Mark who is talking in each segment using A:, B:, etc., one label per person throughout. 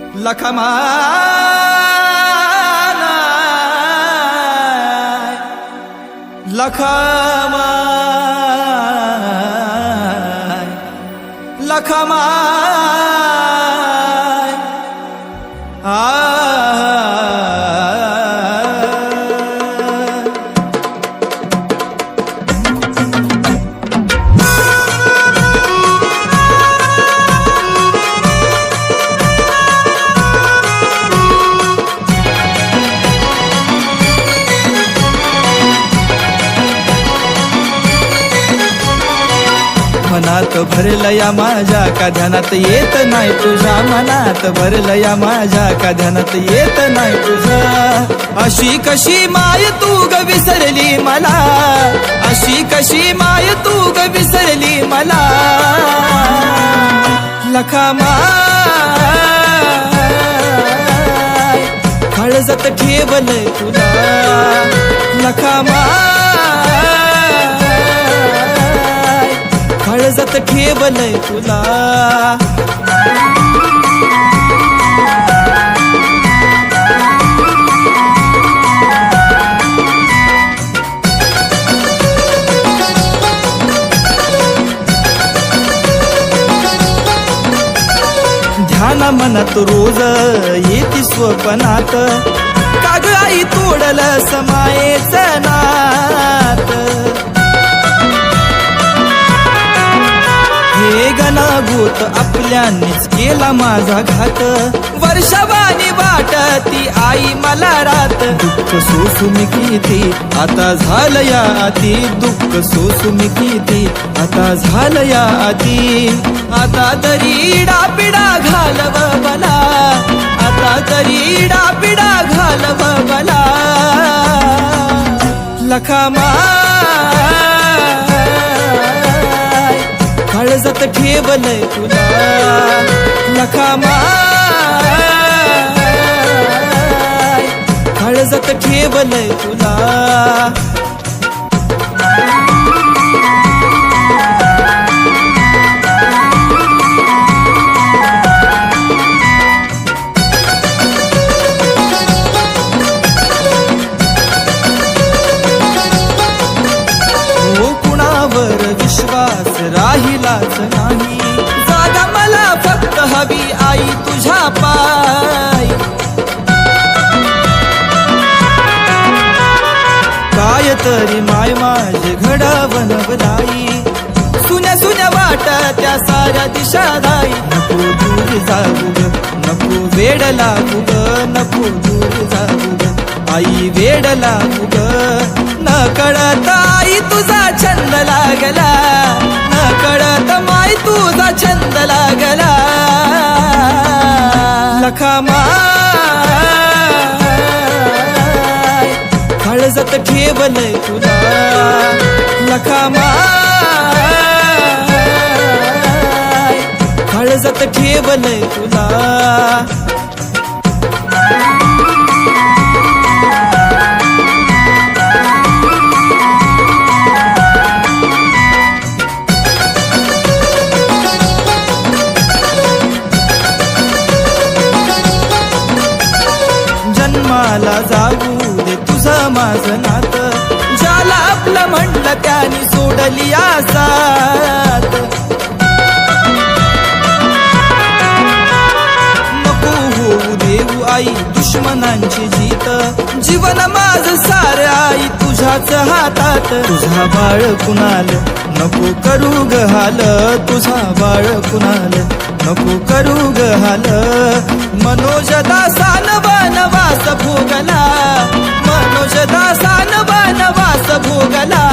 A: लखमाय लखमाय लखमाय मनात भरलं या माझ्या का ध्यानात येत नाही तुझ्या मनात भरलं या माझ्या का ध्यानात येत नाही तुझ्या अशी कशी माय तू ग विसरली मला अशी कशी माय तू ग विसरली मला लखमाय काळजात ठेवलंय तुला लखमाय काळजात ठेवलंय तुला ध्यान मनात रोज येती स्वप्नात काग आई तोडलं समायेचं नात हे गणाभूत आपल्यानीच केला माझा घात वर्षावानी वाट ती आई मला रात दुःख सोसून किती आता झालं या आधी दुःख सोसून किती आता झालं या आधी आता तरी डापिडा घालव मला आता तरी डापिडा घालव मला लखमाय काळजात ठेवलंय तुला लखमाय काळजात ठेवलंय तुला विश्वास राहिलाच नाही जागा मला फक्त हवी आई तुझ्या पाय काय तरी माय माझे घडवण बलाई सुन्या सुन्या वाट त्या साऱ्या दिशा दाई नको दूर जाऊ ग नको वेड लागू ग नको दूर जाऊ ग आई वेड लागू ग न कळत आई तुझा छंद लागला न कळत माय तुझा छंद लागला लखमाय काळजात ठेवलंय तुला लखमाय काळजात ठेवलंय तुला जन्माला जाऊ दे तुझं माझं नात ज्याला आपलं म्हणलं त्याने सोडली आसात नको होऊ देऊ आई दुश्मनांची जीत जीवन माझं सारं आई तुझ्याच हातात तुझा बाळ कुणाल नको करू ग हाल तुझा बाळ कुणाल नको करू ग हाल मनोज दासान वनवास भोगला मनोज दासान वनवास भोगला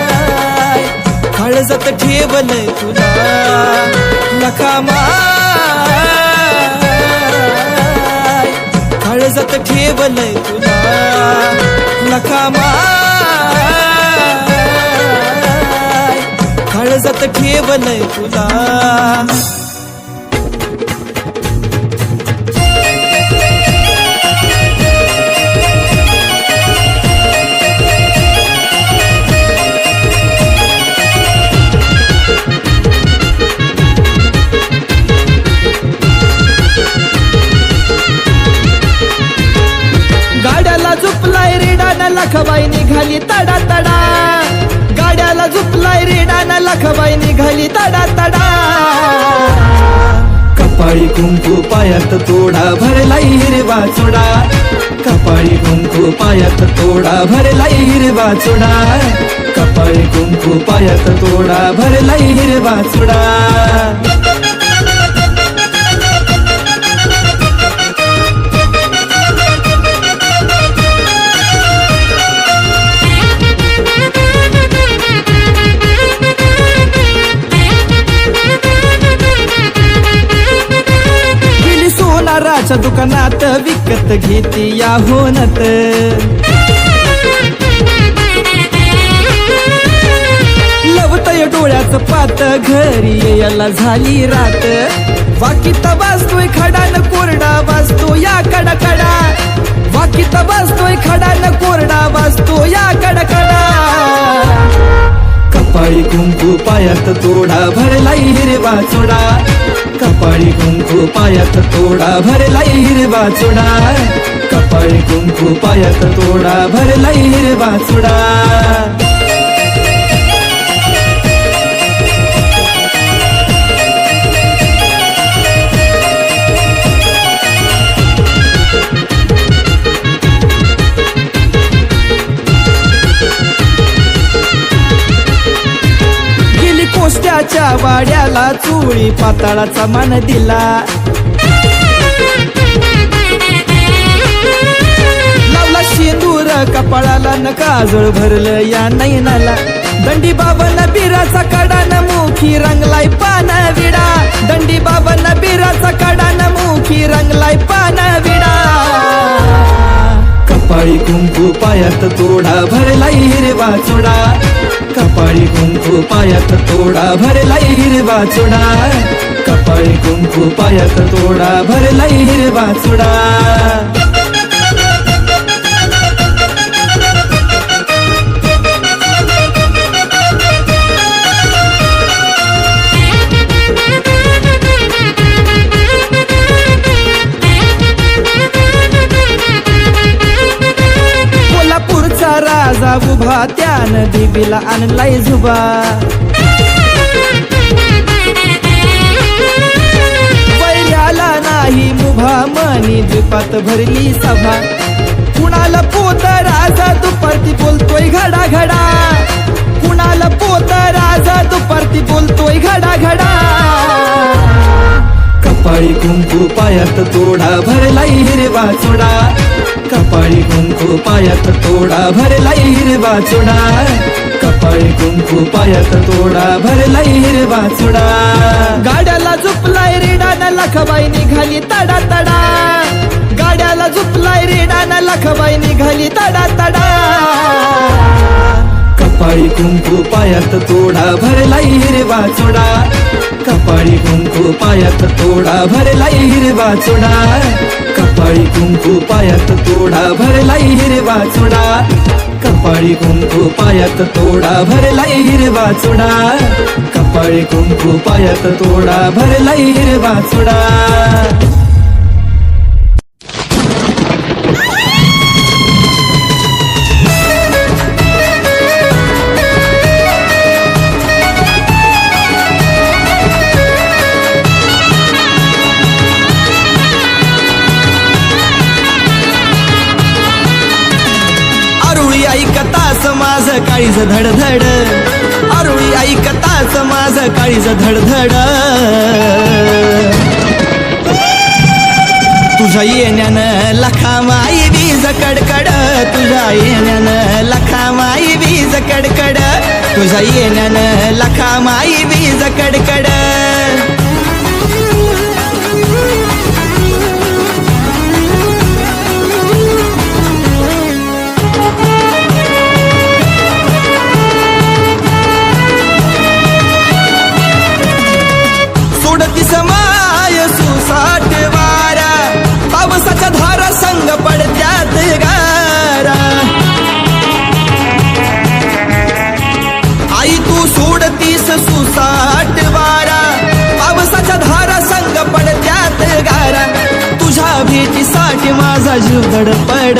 A: लखमाय काळजात ठेवलंय तुला लखमाय काळजात ठेवलंय तुला लखमाय काळजात ठेवलंय तुला गाड्याला झुपलाय रेडाना लखबाई निघाली तडा तडा कपाळी कुंकू पायात तोडा भरलाई हिरवा चोडा कपाळी कुंकू पायात तोडा भरलाई हिरवा चोडा कपाळी कुंकू पायात तोडा भरलाई हिरवा चोडा सोनाराच्या दुकानात विकत घेती या होनत लवतय डोळ्याचं पात घरी याला झाली रात वाकीत वाजतोय खडा न कोरडा वाजतो या कडकडा वाकीत वाजतोय खडा न कोरडा वाजतो या कडकडा कपाळी कुंकू पायात तोडा भरलाई हिरवा चोडा कपाळी कुंकू पायात तोडा भरलाई हिरवा चोडा कपाळी कुंकू पायात तोडा भरलाई हिरवा चोडा कोष्ट्याच्या वाड्याला चोळी पाताळाचा मान दिला लावला शेंदूर कपाळाला न काजळ भरलं या नयनाला दंडी बाबन बिराचा कडा न मुखी रंगलाय पान विडा दंडी बाबन बिराचा कडा न मुखी रंगलाय पान विडा कपाळी कुंकू पायात तोडा भरलाई हिरवा चोडा कपाळी कुंकू पायात तोडा भरलाई हिरवा चोडा कपाळी कुंकू पायात तोडा भरलाई हिरवा चोडा राजा उभा त्यानं देवीला आणलाय झुबा वैर्याला नाही मुभा मनी द्वीपात भरली सभा कुणाला पोत राजा दुपारती बोलतोय घडा घडा कुणाला पोत राजा दुपारती बोलतोय घडा घडा कपाळी कुंकू पायात तोडा भरलाई हिरवा चोडा कपाळी कुंकू पायात तोडा भरलाई हिरवा चोडा कपाळी कुंकू पायात तोडा भरलाई हिरवा चोडा गाड्याला झुपलाय रेडाना लखबाई निघाली तडा तडा गाड्याला झुपलाय रेडाना लखबाई निघाली तडा तडा कपाळी कुंकू पायात तोडा भरलाई हिरवा चोडा कपाळी कुंकू पायात तोडा भरलाई हिरवा चोडा कपाळी कुंकू पायात तोडा भरलाई हिरवा चोडा कपाळी कुंकू पायात तोडा भरलाई हिरवा चोडा कपाळी कुंकू पायात तोडा भरलाई हिरवा चोडा ऐकताच माझं काळीज धडधड आरुळी ऐकताच माझं काळीज धडधड तुझ्या येण्यानं लखामाई वीज कडकड तुझ्या येण्यानं लखामाई वीज कडकड तुझ्या येण्यानं लखामाई वीज कडकड समाय सुसाट वारा पावसाच्या धारा संग पडत्यात गारा आई तू सोडतीस सुसाट वारा पावसाच्या धारा संग पडत्यात गारा तुझ्या भेटीसाठी माझा जीव धडपड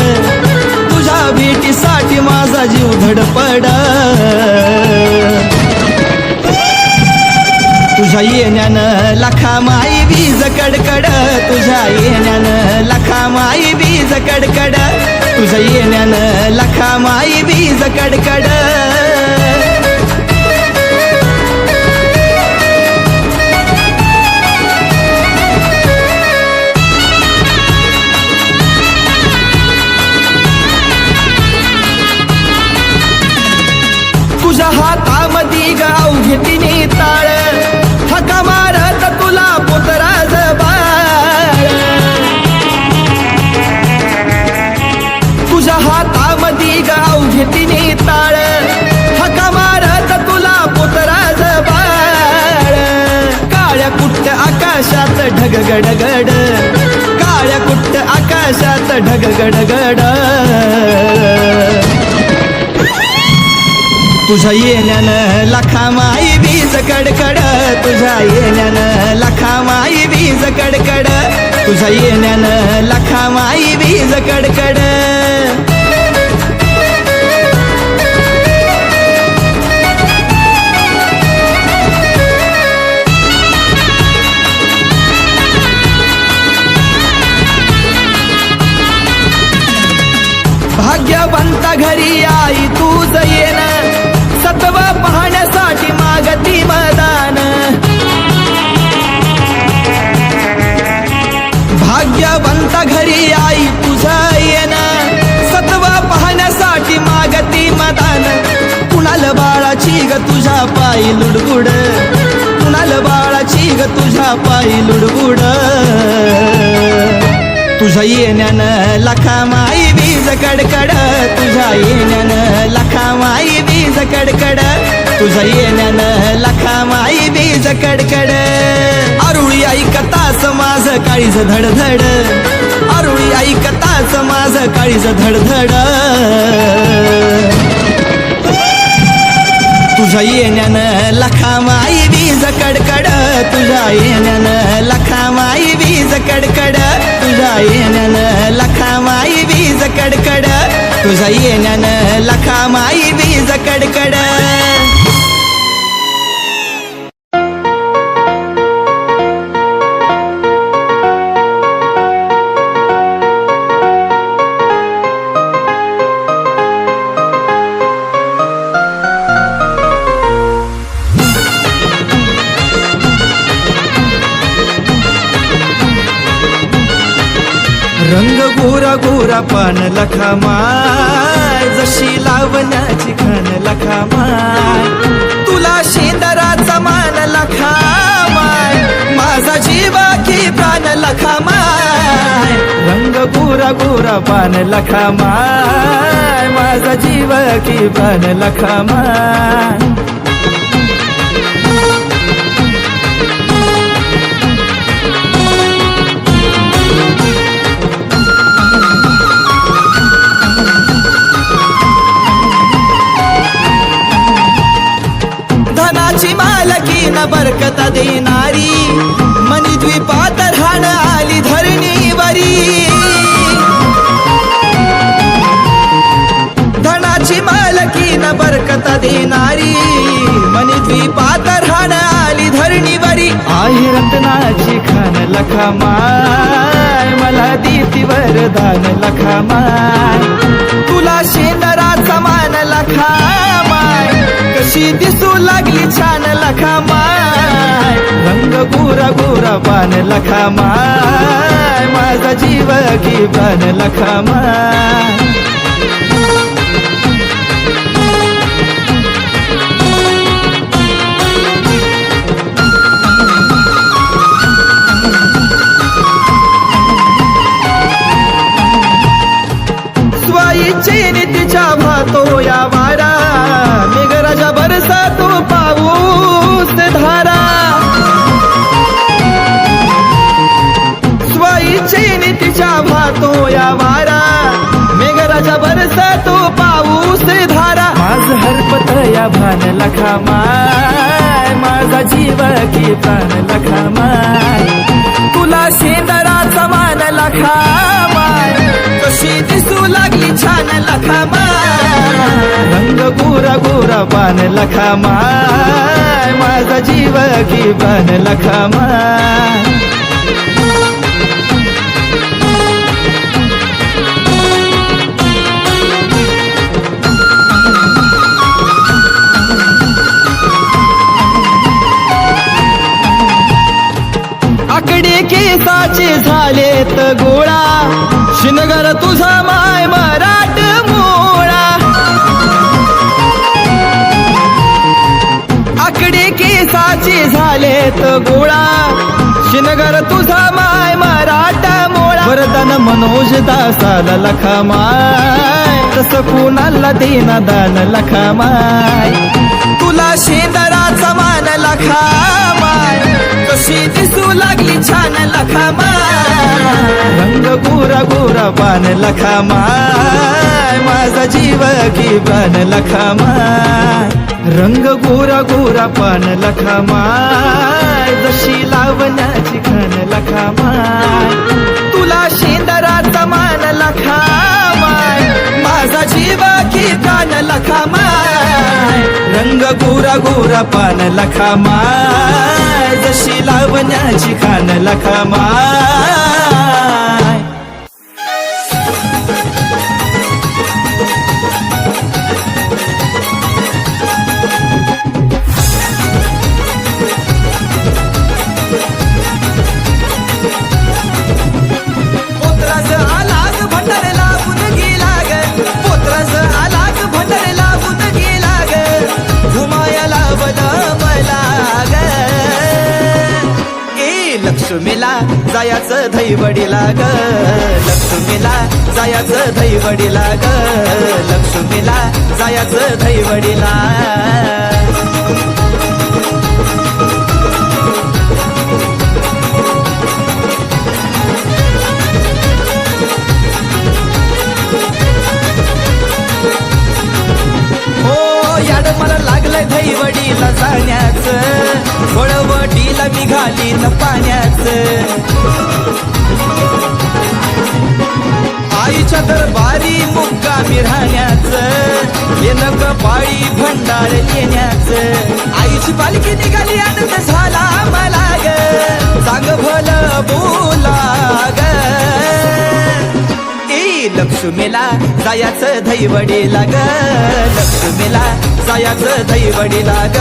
A: तुझ्या भेटीसाठी माझा जीव धडपड. तुझ्या येण्यानं लखा माई वीज कडकड. तुझ्या येण्यानं लखा माई वीज कडकड. तुझ्या येण्यानं लखा माई वीज कडकड. तुझ्या हातामधी गाव घेतीने ताळ. हका मारत तुला पुतराज बाळ. तुझ्या हातामधी गाव घेतीने ताळ. हका मारत तुला पुतराज बाळ. काळ्या कुट्ट आकाशात ढग गडगड. काळ्या कुट्ट आकाशात ढग गडगड. तुझ्या येण्यानं लखा माई वीज कडकड. तुझ्या येण्यानं लखा माई वीज कडकड. तुझ्या येण्यानं लखा माई वीज कडकड. भाग्यवंत घरी आई तुझ येणं. सत्व पाहण्यासाठी मागती मदान. भाग्यवंत घरी आई तुझा येणं. सत्व पाहण्यासाठी मागती मदान. कुणाल बाळाची ग तुझ्या पायी लुडबुड. कुणाल बाळाची ग तुझ्या पायी लुडबुड. तुझ्या येण्यानं लखा माई वीज कडकड. तुझ्या येण्यानं लखा माई वीज कडकड. तुझ्या येण्यानं लखा माई वीज कडकड. आरुळी ऐकताच माझ काळीज धडधड. आरुळी ऐकताच माझ काळीज धडधड. तुझ्या येण्यानं लखा माई वीज कडकड. तुझ्या येण्यानं लखा माई वीज कडकड. तुझ्या येण्यानं लखा माई वीज कडकड. तुझ्या येण्यानं लखा माई वीज कडकड. रंग गोरा गोरा पान लखा माय. जशी लावण्याची खान लखा माय. तुला शेंदराचा मान लखा माय. माझा जीवा की प्राण लखा माय. रंग गोरा गोरा पान लखा माय. माझा जीव की प्राण लखा माय. धनाची मालकी न बरकत देणारी. मनी द्वीपात राहण आली धरणीवरी. धनाची मालकी न बरकत देणारी. मनी द्वीपात राहण आली धरणीवरी. आहे रत्नाची खान लखा माय. मला देती वरदान लखा माय. तुला शेंदराचा मान लखा माय. कशी दिसू लागली छान लखा माय. रंग गोरा गोरा पान लखा माय. माझा जीव की प्राण लखा माय. स्वाईचे नितीच्या भातो या वारा. मेघराजा बरसा तो पाऊस धारा. स्वाईचे नितीच्या भातो या वारा. मेघराजा बरसा तो पाऊस धारा. माझ हरपत या भान लखा माय. माझा जीव की प्राण लखा माय. तुला शेंदराचा मान लखा माय. कशी दिसू लागली छान लखामाय रंग गोरा गोरा पान लखामाय माझा जीव की बन लखामाय आकडे केसाचे झालेत गोळा शिनगर तुझा माय मराठ मोळा आकडे केसाचे झालेत गोळा शिनगर तुझा माय मराठ मोळा वरदान मनोज दासाला लखामाय तस कुणाला देना दान लखामाय तुला शेंदराचा मान लखामाय कशी दिसू लागली छान लखामाय रंग गोरा गोरा पान लखामाय माझा जीव की बन लखामाय रंग गोरा गोरा पान लखामाय जशी लावण्याची खान लखामाय तुला शेंदराचा मान लखामाय माझा जीव की कान लखामाय रंग गोरा गोरा पान लखामाय जशी लावण्याची खान लखामाय पोत्रास आलाग भंडार लावून गेला ग पोत्रास आलाग भंडार लावून गेला ग घुमाया लावलं मला ग ए लक्ष्मीला जायाचं धैवडीला ग लक्ष्मीला जायाचं धैवडीला ग लक्ष्मीला जायाचं धैवडीला मला लागलंय धैवडीला जाण्याचं वळवटीला निघाली न पाण्याचं आईच्या दरबारी मुक्कामी राहण्याचं येणं कपाळी भंडार येण्याचं आईची पालखी निघाली आनंद झाला मला ग चांग भलं बोला ग लक्ष्मीला जायाचं धैवडीला ग लक्ष्मीला जायाचं धैवडीला ग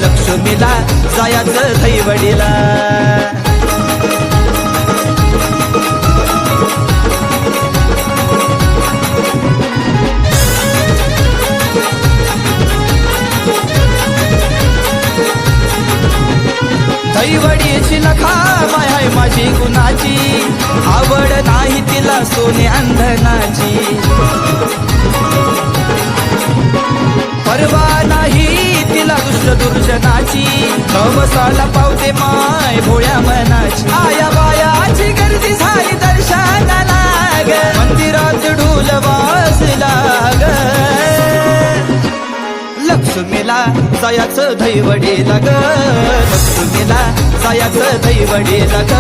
A: लक्ष्मीला जायाचं धैवडीला धैवडीची लखामाय आहे माझी गुणाची आवड नाही तिला सोने अंधनाची परवा नाही तिला दुष्ट दुर्जनाची नवसाला पावते माय भोळ्या मनाची आया बायाची गर्दी झाली दर्शनाला ग मंदिरात ढोल वाजला ग लक्ष्मीला जायाचं धैवडीला ग लक्ष्मीला जायाचं धैवडीला ग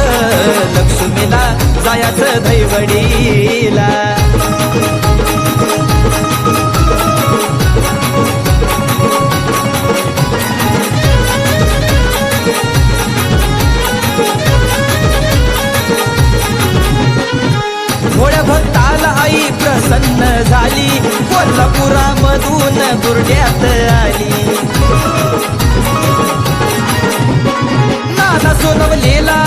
A: लक्ष्मीला जायाचं धैवडीला भोळ्या भक्ताला आई प्रसन्न झाली कोल्हापुरामधून दुर्ड्यात आली नाना सोनवलेला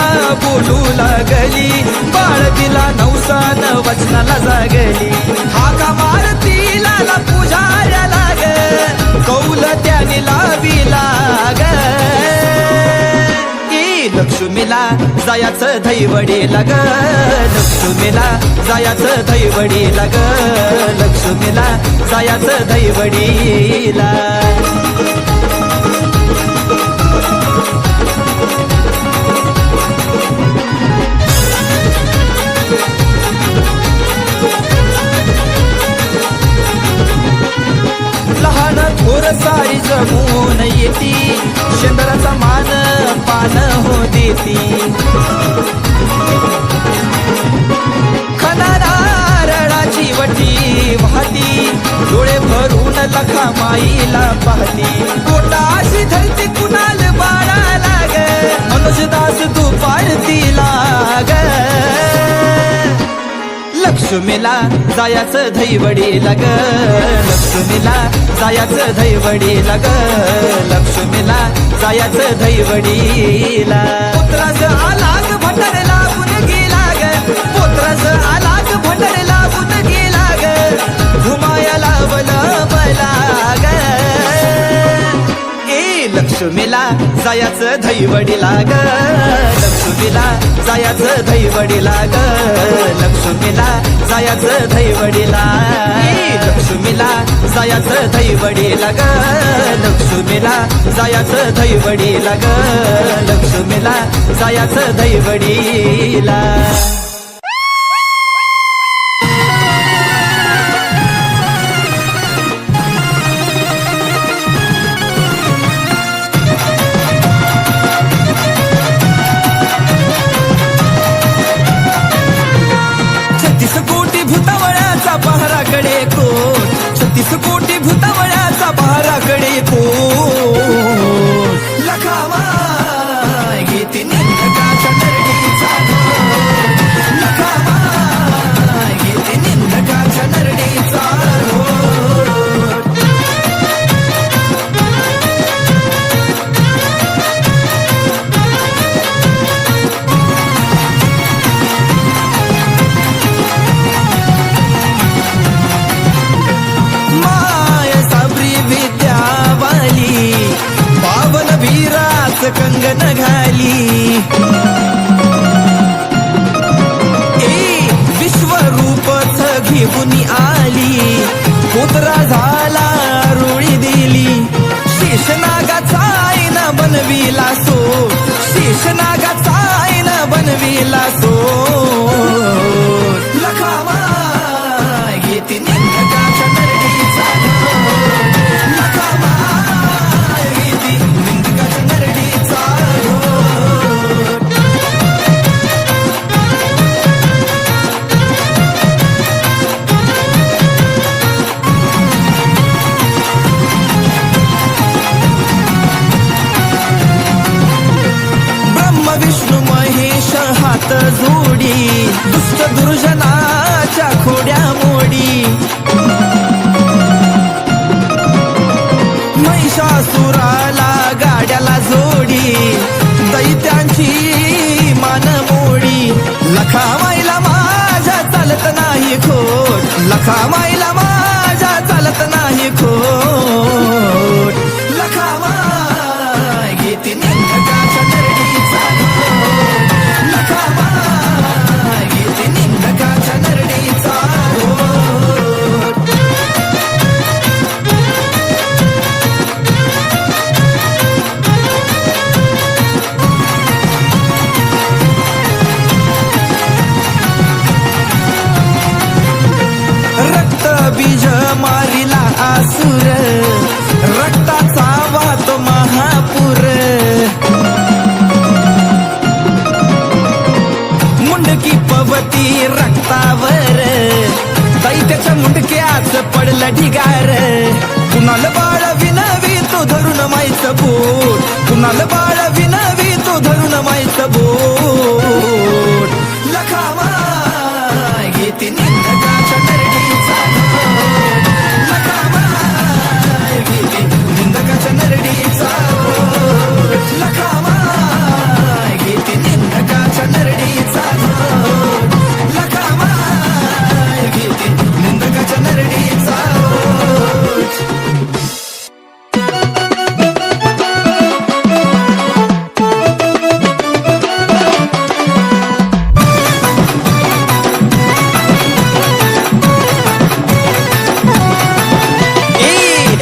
A: बोलू लागली बाळ दिला नवसान वचनाला जागली हाका मारतीला पूजाऱ्या लाग कौल त्याने लावी लाग लक्ष्मीला जायाचं धैवडीला ग लक्ष्मीला जायाचं धैवडीला ग लक्ष्मीला जायाचं धैवडीला लहान थोर सारी जमून येती शेंदराचा मान पान हो देती खनाराची वटी लक्ष्मीला जायाचं धैवडीला ग लक्ष्मीला जायाचं धैवडीला ग लक्ष्मीला जायाचं धैवडीला पुत्राच आलाग भंडार लागून गेला ग पुत्राच आलाग भंडार लागून गेला ग घुमाया लावलं मला ग लक्ष्मीला जायाचं धैवडीला ग लक्ष्मीला जायाचं धैवडीला ग लक्ष्मीला जायाचं धैवडीला लक्ष्मीला जायाचं धैवडीला ग लक्ष्मीला जायाचं धैवडीला ग लक्ष्मीला जायाचं धैवडीला पहाराकडे कोट 36 कोटी भूतावळ्याचा पहाराकडे कोट लखावा घेते निंदकाच्या नरडीचा लखावा घेते निंदकाच्या नरडीचा कंगन घाली विश्वरूप घेऊन आली पुत्रा झाला रुळी दिली शेषनागाचा आईन बनविला सो शेषनागाचा आईन बनविला सो लखावा घेते निंदकाच्या नरडीचा लखावा घेते निंदकाच्या नरडीचा विष्णू महेश हात जोडी दुष्ट दुर्जनाच्या खोड्या मोडी महिषासुराला गाड्याला जोडी दैत्यांची मान मोडी लखामाईला माझ्या चालत नाही खोट लखामाईला माझ्या चालत नाही खोट लखामा घेते निंदकाच्या नरडीचा लखामा घेते निंदकाच्या नरडीचा रक्त बीज मारिला आसुर रक्ताचा वाहतो महापूर मुंडकी पवती रक्तावर दैत्याच्या मुंडक्याच पडलं ढिगार कुणाला बाळ विनवी तो धरून मायचं बोट कुणाला बाळ विनवी तो धरून मायचं बोट लखावा घेते निंदकाच्या नरडीचा लखावा घेते निंदकाच्या नरडीचा लखावा घेते निंदकाच्या नरडीचा लखावा घेते निंदकाच्या नरडीचा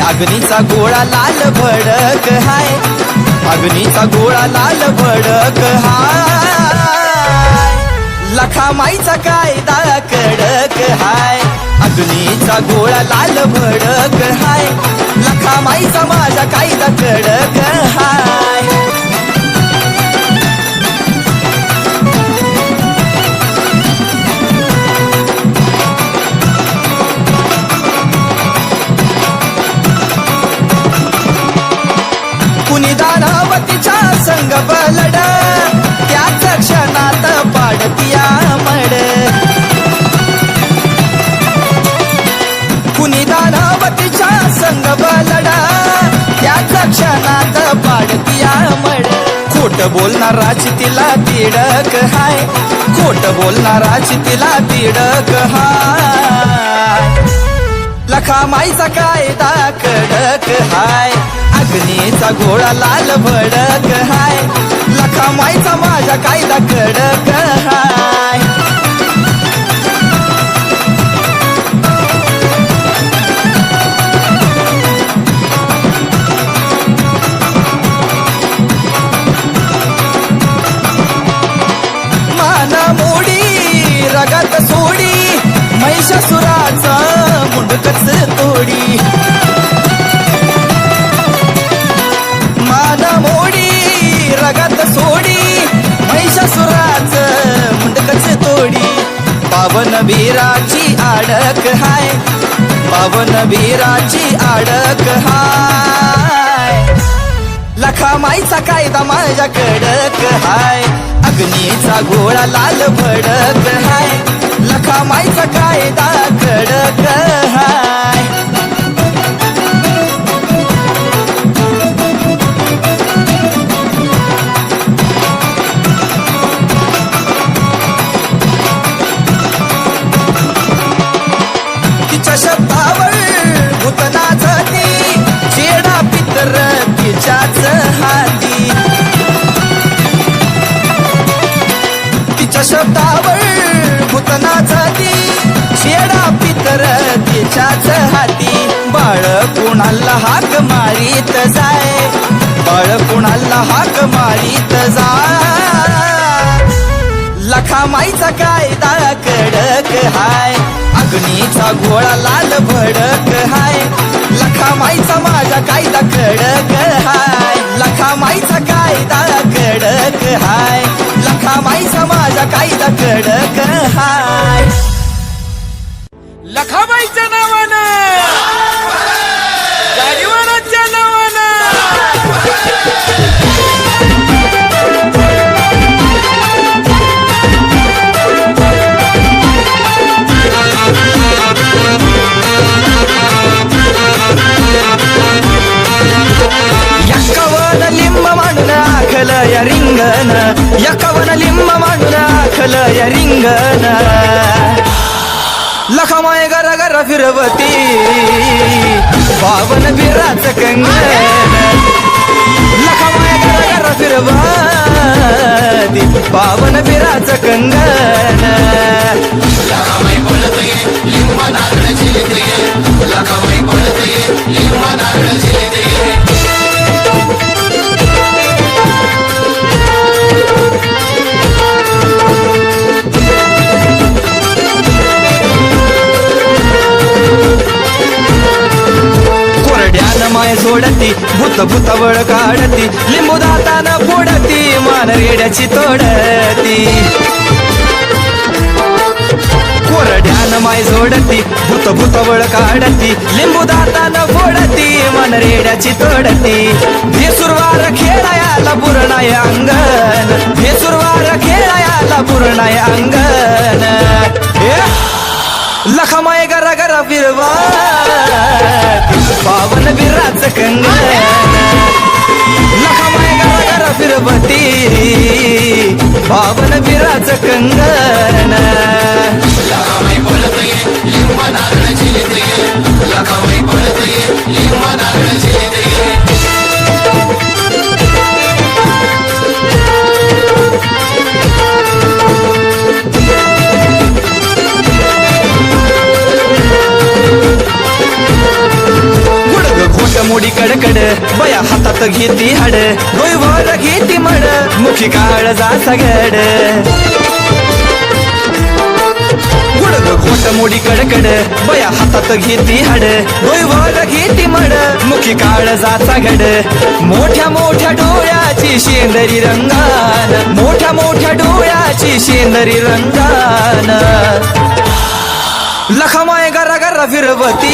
A: अग्नीचा गोळा लाल भडक हाय अग्नीचा गोळा लाल भडक हाय लखामाईचा कायदा कडक हाय अग्नीचा गोळा लाल भडक हाय लखामाईचा माझा कायदा कडक हाय कुणी दानवतीच्या संग बलड त्याच क्षणात पाडतिया मड बलडा त्याचा क्षणात पाडतीया मड खोट बोलणाराची तिला तिडक हाय खोट बोलणाराची तिला तिडक हाय लखामाईचा कायदा कडक हाय अग्नीचा गोळा लाल भडक हाय लखामाईचा माझा कायदा कडक हाय रगात सोडी महिषासुराचं मुंडकच तोडी मान मोडी रगात सोडी महिषासुराचं मुंडकच तोडी पावन वीराची आडक हाय पावन वीराची आडक हाय लखामाईचा कायदा माझ्या कडक हाय अग्नीचा गोळा लाल भडक हाय लखामाईचा कायदा कडक हाय तिच्या शब्दावर भूतनाच ती चेडा पितर तिच्याच हाती तिच्या शब्दावर भूतनाचा ती शेडा पितर तिच्याच हाती बाळ कुणाला हाक मारीत जाय बाळ कुणाला हाक मारीत जाय लखामाईचा कायदा कडक हाय अग्नीचा गोळा लाल भडक हाय लखामाईचा माझा कायदा कडक हाय लखामाईचा कायदा कडक हाय लखामाईचा माझा कायदा कडक हाय
B: लखाबाईच्या नावानं गाडीवाराच्या नावानं
A: यक्कवन लिंब मांडून आखल या रिंगण यक्कवन लिंब मांडून आखल या रिंगण लखामाय गर गर फिरवती पावन बिराच कंगन लखामाय गर गर फिरवती पावन बिराच कंगन
C: लखामाई बोलतोय लिंब नारळ झिलतोय लखामाई बोलतोय लिंब नारळ झिलतोय
A: माय सोडती भूत भूतावळ काढती लिंबू दातानं फोडती मान रेड्याची तोडती कोरड्यानं माय सोडती भूत भूतावळ काढती लिंबू दातानं फोडती मान रेड्याची तोडती भेसुरवार खेळायाला पूर्णाय अंगण भेसुरवार खेळायाला पूर्णाय अंगण लखामाय गरा गरा फिरवा पावन बिराच कंगन लखामाय गरा गरा फिरवती पावन बिराच कंगन
C: लखामाई बोलतोय लिंब नारळ झिलतोय लखामाई बोलतोय लिंब नारळ झिलतोय
A: मोडी कडकड बया हातात घेती हाड डोईवर घेती मड मुखी काळ जा सगड गुडग खोट मोडी कडकड बया हातात घेती हाड डोईवर घेती मड मुखी काळ जा सगड मोठ्या मोठ्या डोळ्याची शेंदरी रंगान मोठ्या मोठ्या डोळ्याची शेंदरी रंगान लखामाय गरा गरा फिरवती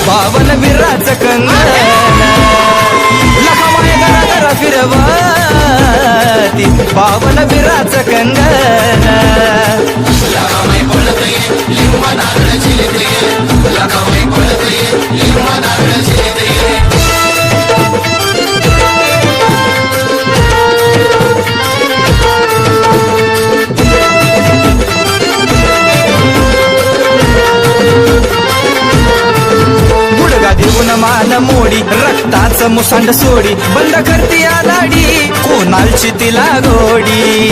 A: पावन बिराच कंगन लखामाय गरा गरा फिरवती पावन बिराच कंगन
C: लखामाई बोलतोय लिंब नारळ झिलतोय लखामाई बोलतोय लिंब
A: मुसांड सोडी बंद करती या दाढी कोणालची तिला गोडी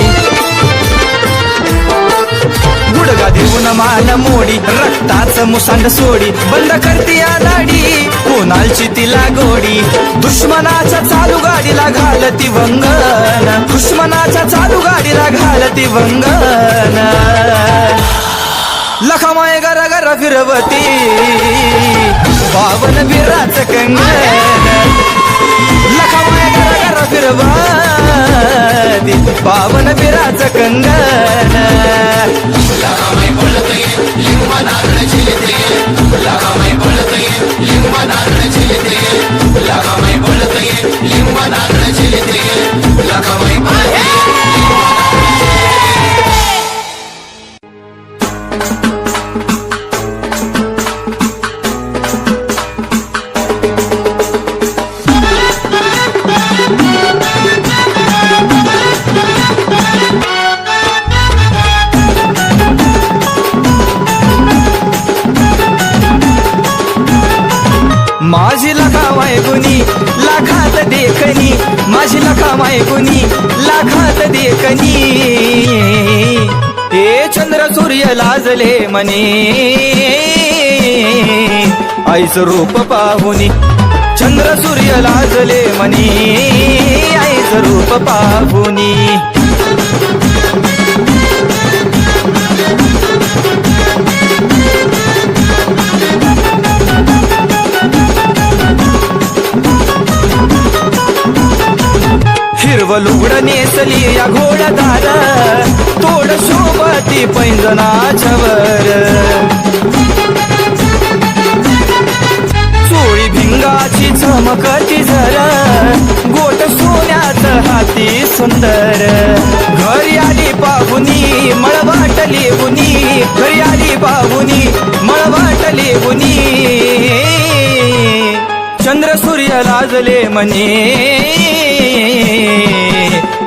A: गुडगा देऊन मान मोडी रक्ताचं मुसांड सोडी बंद करती या दाढी कोणालची तिला गोडी दुश्मनाच्या चालू गाडीला घालती वंगन दुश्मनाच्या चालू गाडीला घालती वंगन लखमाय गर गर फिरवती पावन बिराच कंगन लखमाय गर गर फिरवती पावन बिराच कंगन
C: लगामै पळतय लिंब नारळ झिलतय लगामै पळतय लिंब नारळ झिलतय लगामै पळतय लिंब नारळ झिलतय लगामै पळतय
A: माझी लखावाय गुनी लाखात देखनी माझी लखावाय गुनी लाखात देखनी हे चंद्र सूर्य लाजले मने आईचं रूप पाहुनी चंद्र सूर्य लाजले मने आईचं रूप पाहुनी हिरवं लुगडं नेसली या घोडदार तोड शोभती पैंजनाच्यावर चोळी भिंगाची चमकती झर गोट सोन्याचं हाती सुंदर घरी आली पाहुनी मळवाटली बुनी घरी आली पाहुनी मळवाटली बुनी चंद्र सूर्य लाजले मने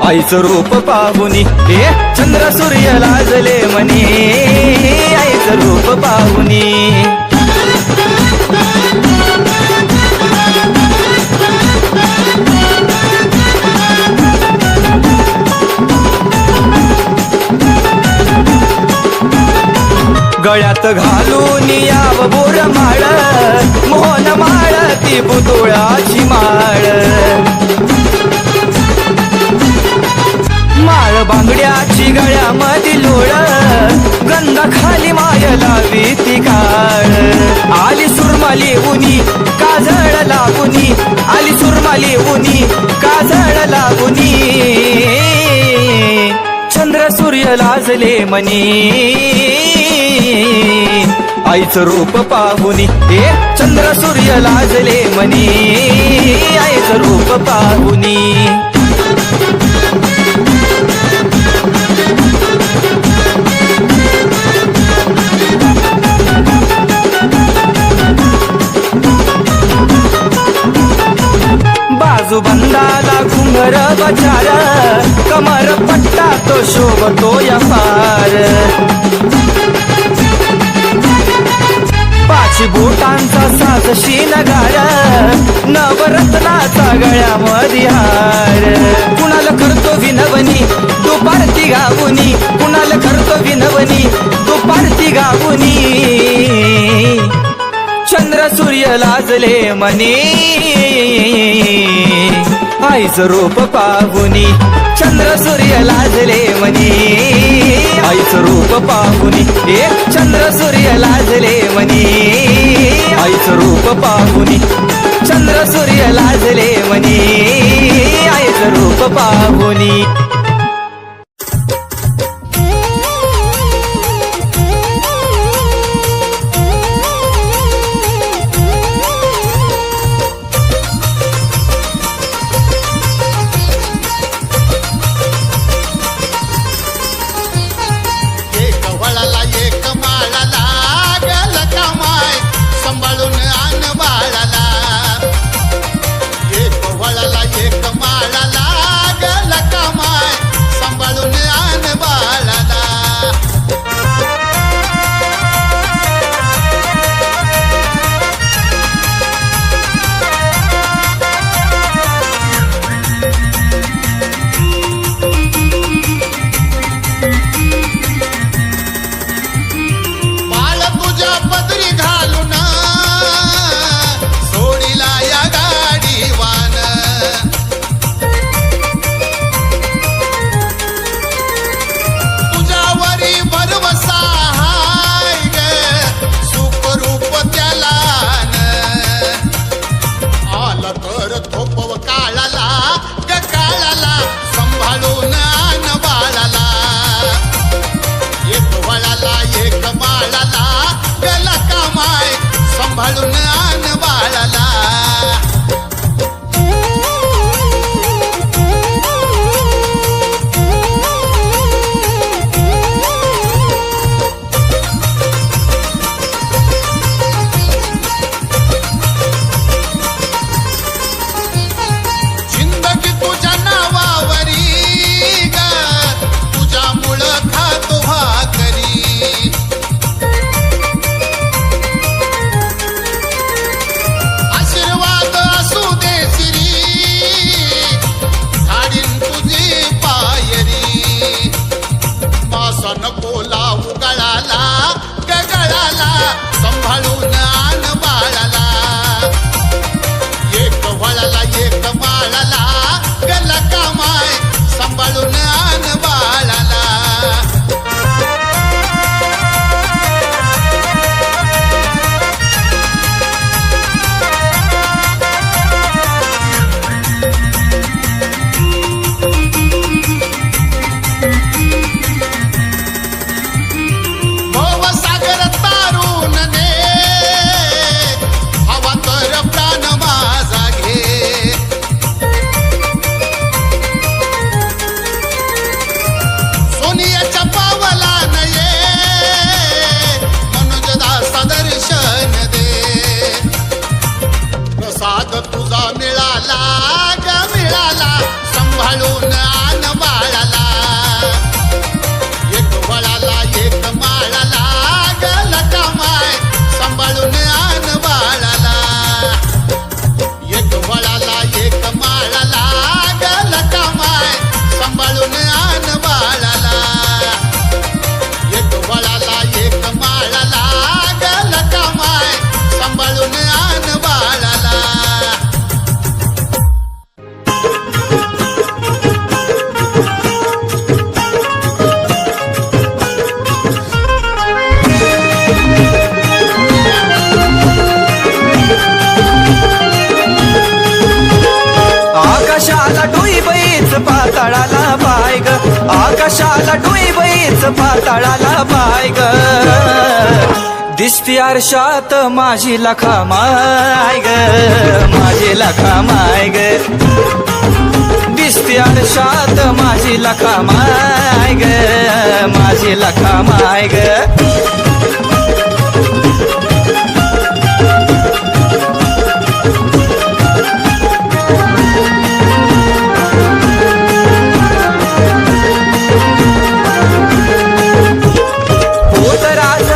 A: आईचं रूप पाहुनी हे चंद्र सूर्य लाजले मने आईचं रूप पाहुनी गळ्यात घालून याव बोर माळ मोहन माळ ती पुतळ्याची माळ माळ बांगड्याची गळ्यामध्ये लोळ गंध खाली माय लावी ती काळ आली सुरमाली उनी काजळ लागुनी आली सुरमाली उनी काजळ लागुनी चंद्र सूर्य लाजले मने आईचं रूप पाहुनी हे चंद्र सूर्य लाजले मने आईचं रूप पाहुनी बाजूबंदाला घुंगर बचार कमर पट्टा तो शोभतो या फार पाची बोटांचा साज शिनगार नवरत्नाचा गळ्यामध्ये हार कुणाला करतो विनवनी दुपारती गावुनी कुणाला करतो विनवनी दुपारती गावुनी चंद्र सूर्य लाजले मने आईचं रूप पाहुनी चंद्र सूर्य लाजले मने आईचं रूप पाहुनी एक चंद्र सूर्य लाजले मने आईचं रूप पाहुनी चंद्र सूर्य लाजले मने आईचं रूप पाहुनी
C: सांभाळून आण बाळाला एक वळाला एक मा सांभाळून आण बाळाला जिंदगी तुझ्या नावावरी ग तुझ्यामुळं खातो भाकरी आशीर्वाद असू दे श्री झाडीन तुझी पायरी मासा नको लावू गळाला गळाला सांभाळून आण बाळाला एक वळाला एक माळाला गला कामाय सांभाळून आण बाळाला भवसागर तारून ने हवा तर प्राण माझा घे सोनियाच्या पावला नये मनुजदासा दर्शन दे प्रसाद तुझा मिळाला ग मिळाला सांभाळून आण बाळाला एक वळाला एक माळाला गला कामाय सांभाळून आण बाळाला एक वळाला एक माळाला गला कामाय सांभाळून आण बाळाला एक वळाला एक माळाला गला कामाय सांभाळून आण बाळाला
A: आकाशाला डोई बैच पाताळाला बाय ग आकाशाला डोई बैच पाताळाला बाय ग दिसती आरशात माझी लखा माय ग माझी लखा माय ग दिसती आरशात माझी लखा माय ग माझी लखा माय ग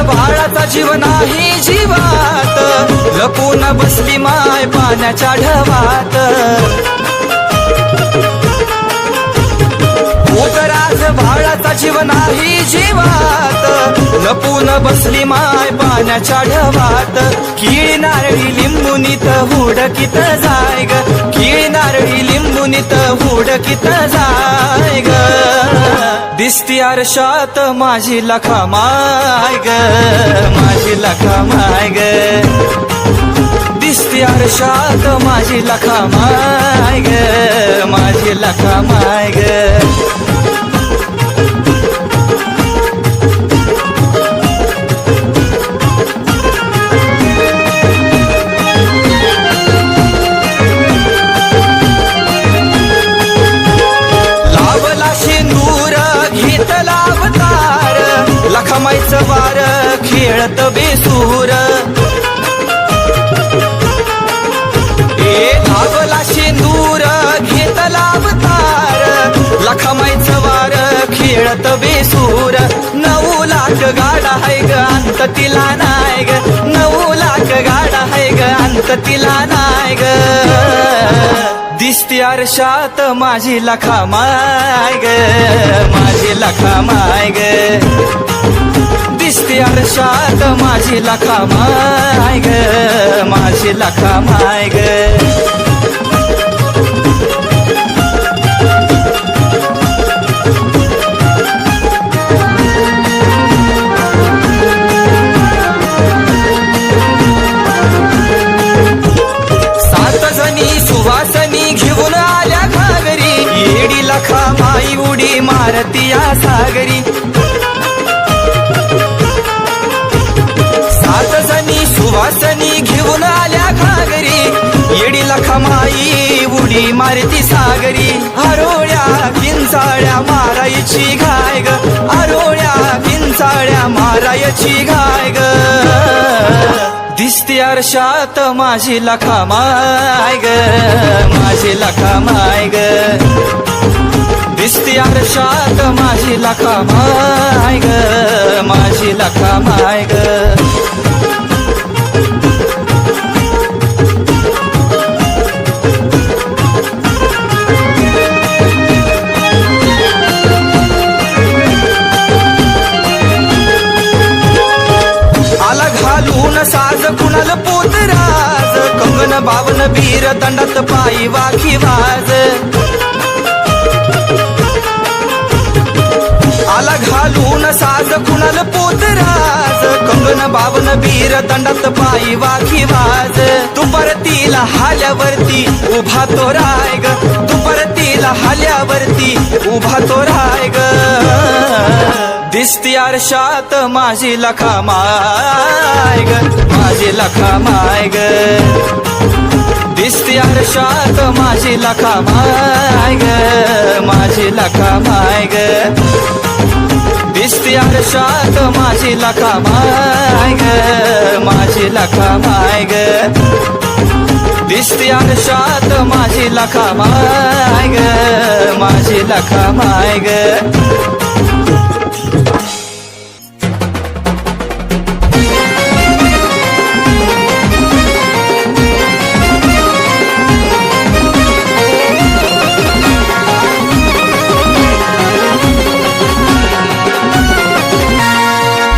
A: बाळाचा जीव नाही जीवात लपून बसली माय पाण्याच्या ढवात उतराज बाळाचा जीव नाही जीवात लपून बसली माय पाण्याच्या ढवात किळी नारळी लिंबुनीत हुडकीत जाय ग किळी नारळी लिंबुनीत हुडकीत जाय ग दिसती आरशात माझी लखा माय ग माझी लखा माय ग दिसती आरशात माझी लखा माय ग माझी लखा माय ग लखमाईचं वार खेळत बेसूर लावला शेंदूर घेतला अवतार लखमाईचं वार खेळत बेसूर 9 लाख गाडा हाय ग अंत तिला नाय ग 9 लाख गाडा हाय ग अंत तिला नाय ग दिसती आरशात माझी लखा माय ग माझी लखा माय ग दिसती आरशात माझी लखा माय ग माझी लखा माय ग मारतिया सागरी 7 जणी सुवासनी घेऊन मारती सागरी आरोळ्या किंचाळ्या मारायची घाय ग आरोळ्या किंचाळ्या मारायची घाय ग दिसते आरशात माझी लखामाय ग माझी लखामाय ग दिसते आरशात माझी लखामाय ग माझी लखामाय ग आला घालून साज कुणाल पोतराज कंगन बावन बीर दंडात पायी वाखी वाज आला घालून साज कुणाल पोतराज कंगन बावन बीर दंडात पायी वाखी वाज तू परतीला हाल्यावरती उभा तो राय ग तू परतीला हाल्यावरती उभा तो राय ग दिसती आरशात माझी लखामाय ग माझी लखामाय ग दिसती आरशात माझी लखामाय ग माझी लखामाय ग दिसती आरशात माझी लखामाय ग माझी लखामाय ग दिसती आरशात माझी लखामाय ग माझी लखामाय ग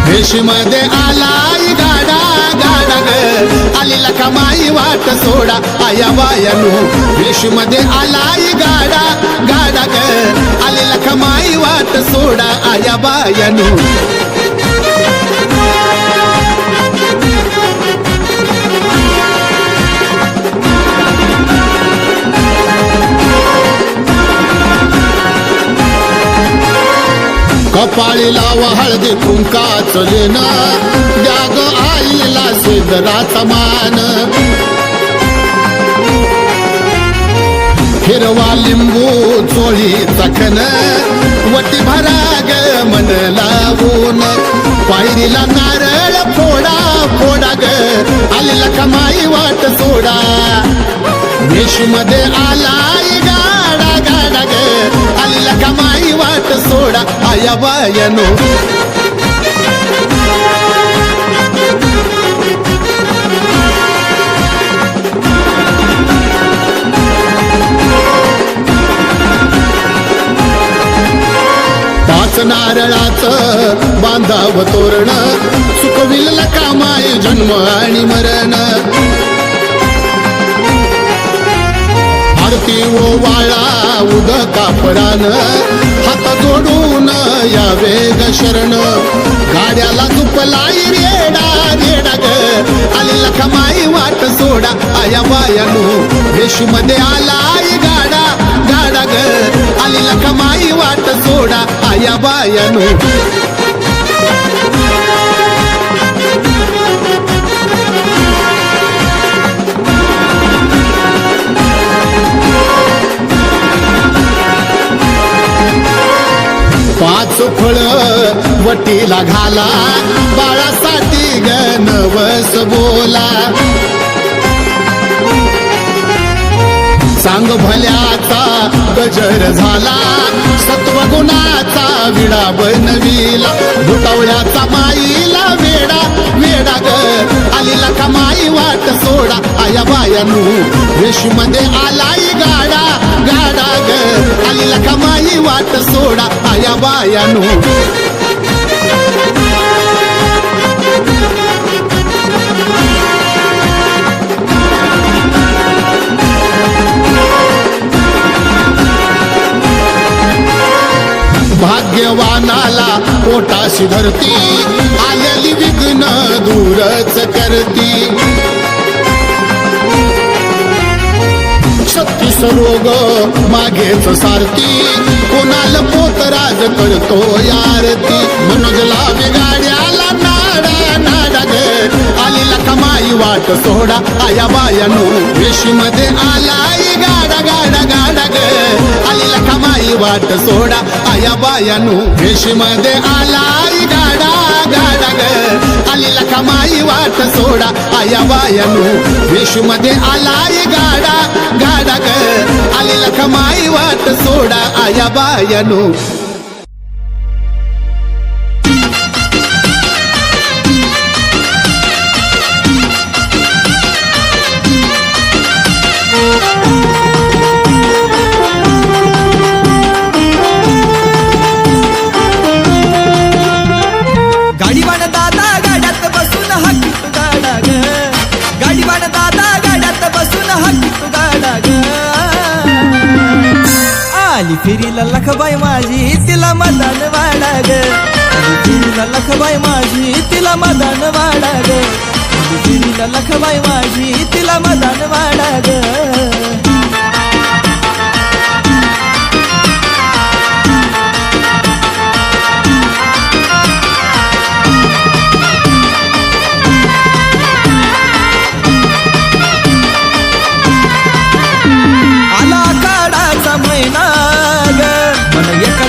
C: वेशीमध्ये आलाय गाडा गाडा ग आली लखामाई वाट सोडा आया बायानो वेशीमध्ये आलाय गाडा गाडा ग आली लखामाई वाट सोडा आया बायानो कपाळीला हळदी कुंकाचं लेणं द्या ग आईला सिद्धराचा मान हिरवा लिंबू चोळी चखन वटी भरा ग मन लावून पायरीला नारळ फोडा फोडा ग आली लखामाई वाट सोडा वेशीमध्ये आलाय गाडा गाडा ग आली लखामाई वाट सोडा आया बायानो पाच नारळाचं बांधाव तोरण सुखविल लखामाई जन्म आणि मरण आरती ओवाळा उदका परान हात जोडून यावे ग शरण गाड्याला तुपलाई रेडा रेडा ग आली लखामाई वाट सोडा आया बायानो वेशीमध्ये आलाय गाडा गाडा ग आली लखामाई वाट सोडा आया बायानो पाच फळ वटीला घाला बाळासाठी ग नवस बोला सांग भल्याचा गजर झाला सत्वगुणाचा विडा बनविला भुटवळ्याचा माईला वेडा वेडा ग आली लखामाई वाट सोडा आया बायानो वेशीमध्ये आलाय गाडा गाडा ग आली लखामाई वाट सोडा आया बायानो भाग्यवानाला पोटाशी धरती आलेली विघ्न दूरच करती छत्तीस रोग मागेच सारती कोणाला पोतराज करतो यारती मनोजला गाड्याला नाडा नाडा ग आली लखामाई वाट सोडा आया बायानो वेशीमध्ये आलाय गाडा गाडा गाडा ग आली लखमाई वाट सोडा आया बायानू वेशीमध्ये आलाय गाडा गाडा ग आली लखमाई वाट सोडा आया बायानू वेशीमध्ये आलाय गाडा गाडा ग आली लखमाई वाट सोडा आया बायानू
A: गाडीवान दादा गाड्यात बसून हाकीत गाडा ग गाडीवान दादा गाड्यात बसून हाकीत गाडा ग आली फिरीला लखबाई माझी तिला मदान वाडा ग आली फिरीला लखबाई माझी तिला मदान वाडा ग आली फिरीला लखबाई माझी तिला मदान वाडा ग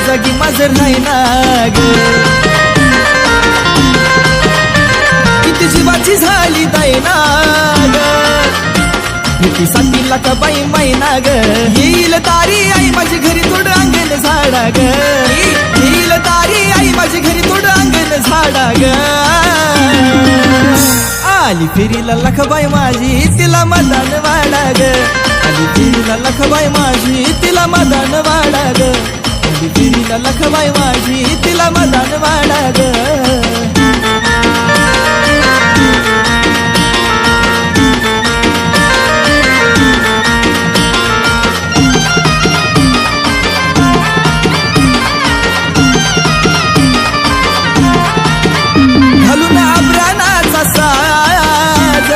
A: जागी माझं राहिना ग किती जीवाची झाली दायना ग भीतीसाठी लखबाई मैना ग येईल तारी आई माझी घरी थोडं अंगण झाडा ग येईल तारी आई माझी घरी थोडं अंगण झाडा ग आली फिरीला लखबाई माझी तिला मदान वाडा ग आली फिरीला लखबाई माझी तिला मदान वाडा ग फिरीला लखबाई माझी तिला मदान वाडा ग घालून आभरणाचा साज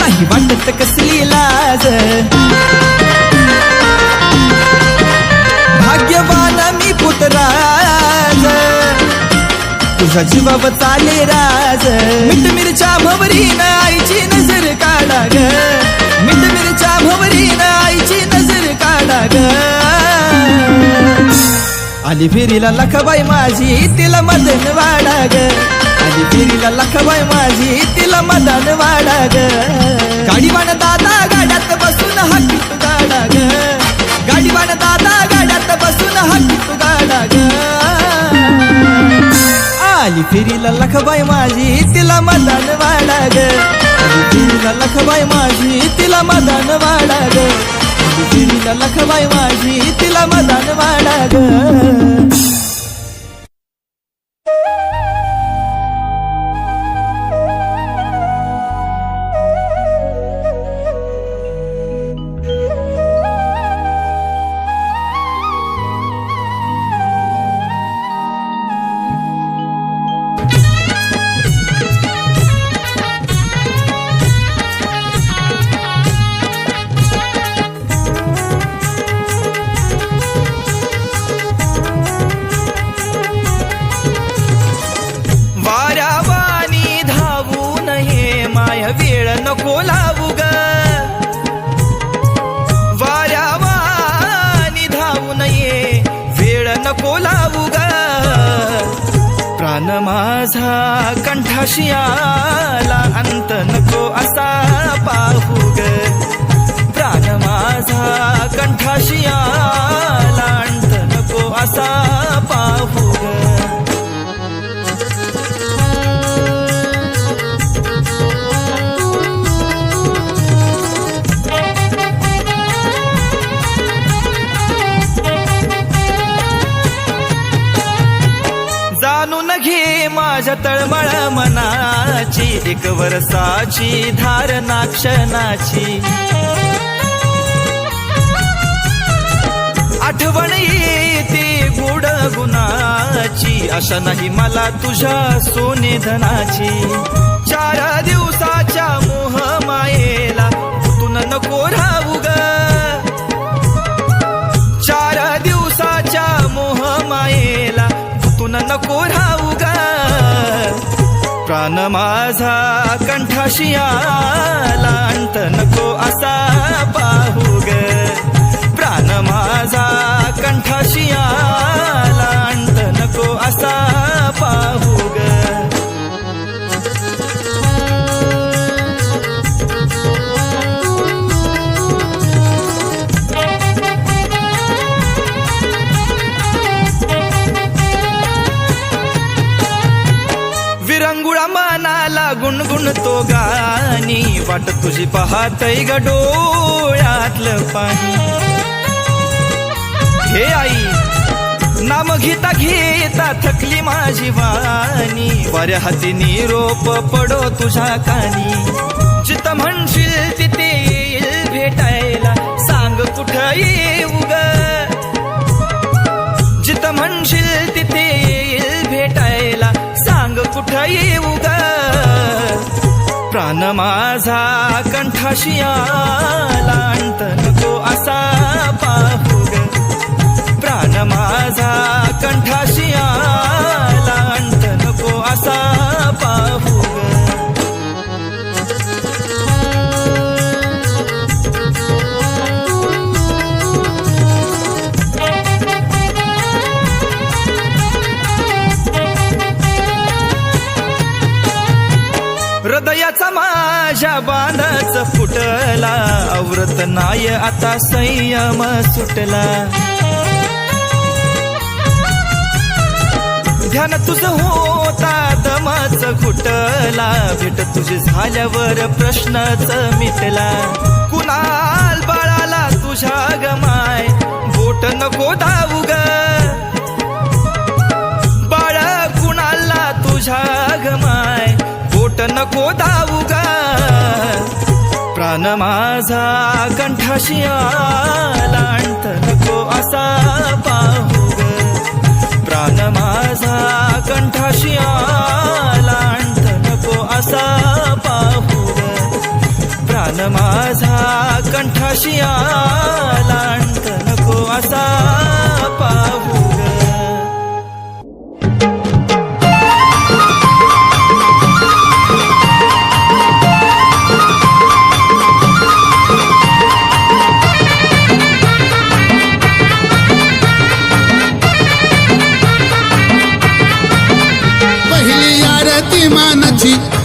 A: नाही वाटत कसली लाज भाग्यवान मी पुतराज तुझा जीवाव चाले राज मिठ मिरच्या भवरीन आईची नजर काढा ग मिठ मिरच्या भवरीन आईची नजर काढा ग आली फिरीला लखबाई माझी तिला मदन वाडा ग आली फिरीला लखबाई माझी तिला मदन वाडा ग गाडीवान दादा गाड्यात बसून हाकीत गाडा ग गाडीवान दादा गाड्यात बसून हाकीत गाडा ग आली फिरीला लखबाई माझी तिला मदान वाडा ग आली फिरीला लखबाई माझी तिला मदान वाडा ग आली फिरीला लखबाई माझी तिला मदान वाडा ग वेळ नको लावू ग वाऱ्यावानी धावू नये वेळ नको लावू ग प्राण माझा कंठाशी आला अंत नको असा पाहू ग प्राण माझा कंठाशी आला अंत नको असा पाहू ग जाणून घे माझ्या तळमळ मनाची एक वर्षाची धारणा क्षणाची आठवण येते गोड गुणाची आशा नाही मला तुझ्या सोने धनाची 4 दिवसाच्या मोह मायेला तुन नको राहू ग 4 दिवसाच्या मोह मायेला तुन नको राहू ग प्राण माझा कंठाशी आला अंत नको असा पाहू ग प्राण माझा कंठाशी आला अंत नको असा पाहू ग विरंगुळा मनाला गुणगुणतो गाणी वाट तुझी पाहतय ग डोळ्यातलं पाणी हे आई नाम घेता घेता थकली माझी वाणी वाऱ्या हाती निरोप पडो तुझ्या कानी जित म्हणशील तिथे येईल भेटायला सांग कुठं येऊ ग जित म्हणशील तिथे येईल भेटायला सांग कुठं येऊ ग प्राण माझा कंठाशी आला अंत नको असा पाहू ग प्राण माझा कंठाशी आला अंत नको असा पाहू ग हृदयाचा माझ्या बांधाच फुटला आवरत नाय आता संयम सुटला ध्यान तुझ होता दमाच घुटला भेट तुझी झाल्यावर प्रश्नच मिटला कुणाल बाळाला तुझ्या गमाय बोट नको धावू ग बाळ कुणाला तुझ्या गमाय बोट नको धावू ग प्राण माझा कंठाशी आला अंत नको असा पाहू ग प्राण माझा कंठाशी आला अंत नको असा पाहू ग प्राण माझा कंठाशी आला अंत नको असा पाहू ग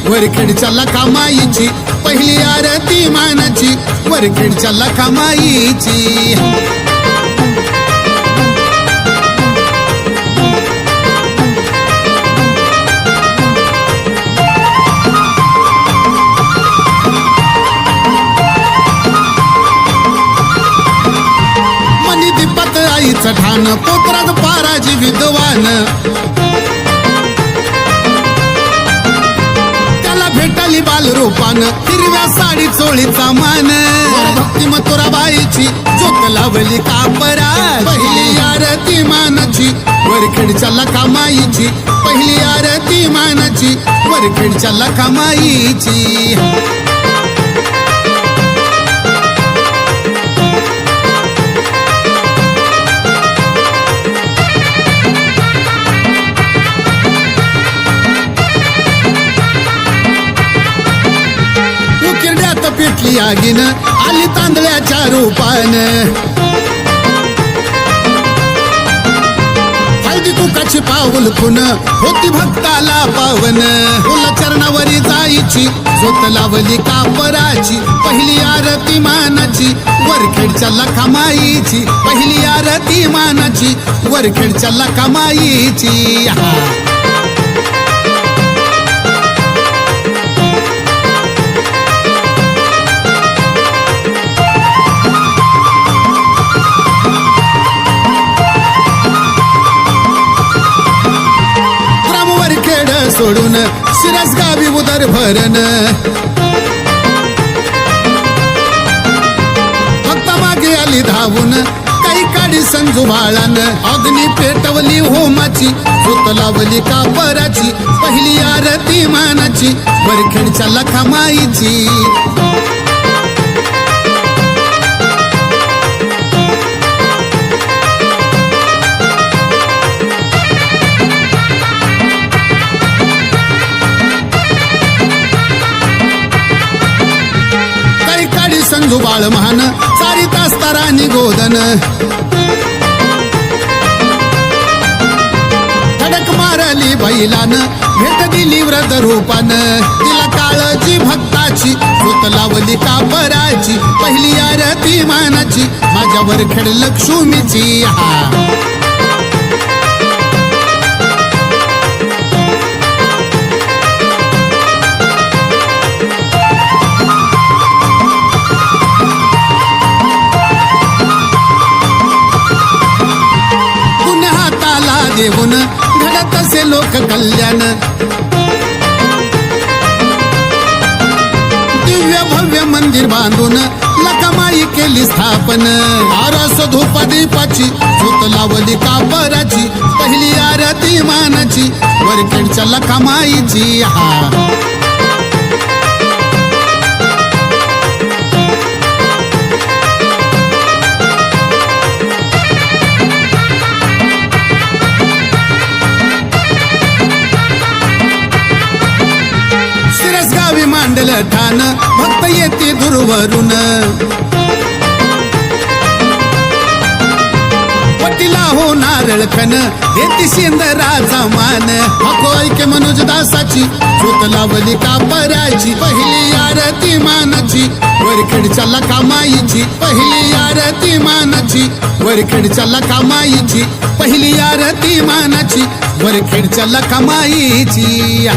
C: वरखेडच्या लखामाईची पहिली आरती मानाची वरखेडच्या लखामाईची मनी दीपात आईचं ठाण पोत्रात पाराजी विद्वान भेटाली बाल रूपान हिरव्या साडी चोळीचा मान भक्ती मथुराबाईची जोत लावली कापरा पहिली आरती मानाची वरखेडच्या लखामाईची पहिली आरती मानाची वरखेडच्या लखामाईची पेटली आगीन आली तांदळ्याच्या रूपान हळदी कुकाची पाऊल खुन होती भक्ताला पावन फुला चरणावरी जायची झोत लावली कापराची पहिली आरती मानाची वरखेडच्या लखामाईची पहिली आरती मानाची वरखेडच्या लखामाईची सोडून शिरस गावी उदर भरण फक्त मागे आली धावून काही काढी संजू बाळान अग्नी पेटवली होमाची झोत लावली कापराची पहिली आरती मानाची वरखेडच्या लखामाईची राणी गोदन धडक मारली बैलान भेट दिली व्रत रूपान तिला काळजी भक्ताची झोत लावली कापराची पहिली आरती मानाची माझ्यावर खेळ लक्ष्मीची देऊन घडत असे लोक कल्याण दिव्य भव्य मंदिर बांधून लखमाई केली स्थापन आरस धूप दीपाची झोत लावली कापराची पहिली आरती मानाची वरखेडच्या लखमाईची गावी मांडल ठाण भक्त येते दूरवरून पटीला हो नारळ खन येते शेंदराचा मान हको ऐके मनोजदासाची झोत लावली कापराची पहिली आरती मानाची वरखेडच्या लखामाईची पहिली आरती मानाची वरखेडच्या लखामाईची पहिली आरती मानाची वरखेडच्या लखामाईची